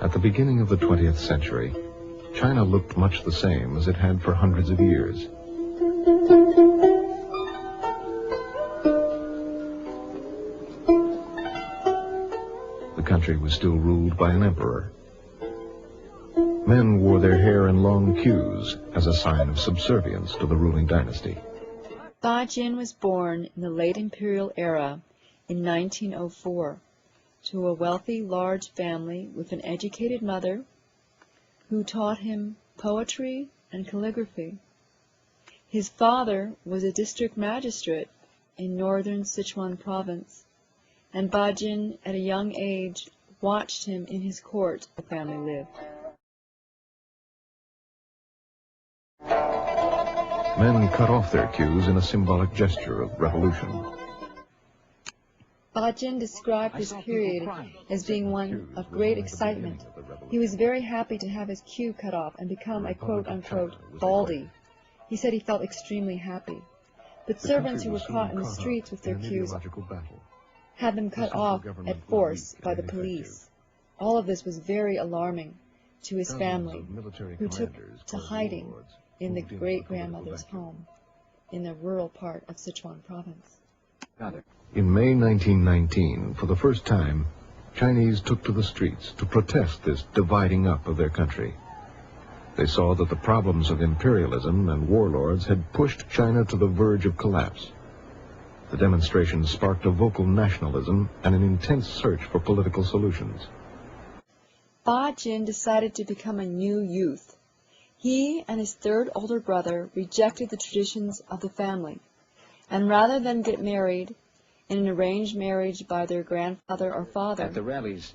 At the beginning of the 20th century, China looked much the same as it had for hundreds of years. The country was still ruled by an emperor. Men wore their hair in long queues as a sign of subservience to the ruling dynasty. Bajin was born in the late imperial era in 1904 to a wealthy, large family with an educated mother who taught him poetry and calligraphy. His father was a district magistrate in northern Sichuan province, and Bajin, at a young age, watched him in his court the family lived. Men cut off their queues in a symbolic gesture of revolution. Bajin described this period as being one of great excitement. He was very happy to have his queue cut off and become a quote-unquote baldy. He said he felt extremely happy. But servants who were caught in the streets with their queues had them cut off at force by the police. All of this was very alarming to his family, who took to hiding in the great-grandmother's home in the rural part of Sichuan province. In May 1919, for the first time, Chinese took to the streets to protest this dividing up of their country. They saw that the problems of imperialism and warlords had pushed China to the verge of collapse. The demonstrations sparked a vocal nationalism and an intense search for political solutions. Bajin decided to become a new youth. He and his third older brother rejected the traditions of the family, and rather than get married in an arranged marriage by their grandfather or father,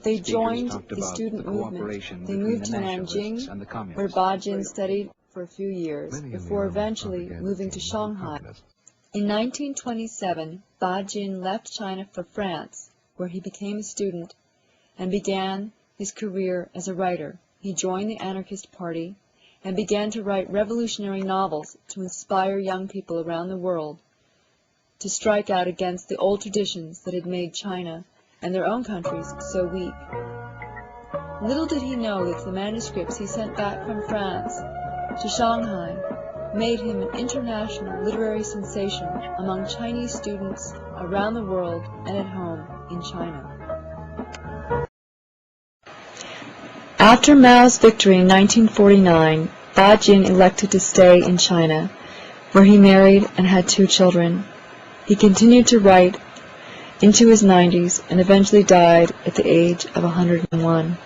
they joined the student movement. They moved to Nanjing, where Bajin studied for a few years, before eventually moving to Shanghai. In 1927, Bajin left China for France, where he became a student and began his career as a writer. He joined the Anarchist Party and began to write revolutionary novels to inspire young people around the world to strike out against the old traditions that had made China and their own countries so weak. Little did he know that the manuscripts he sent back from France to Shanghai made him an international literary sensation among Chinese students around the world and at home in China. After Mao's victory in 1949, Bajin elected to stay in China, where he married and had 2 children. He continued to write into his 90s and eventually died at the age of 101.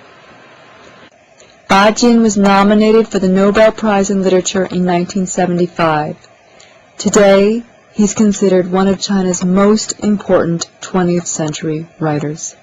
Bajin was nominated for the Nobel Prize in Literature in 1975. Today, he's considered one of China's most important 20th century writers.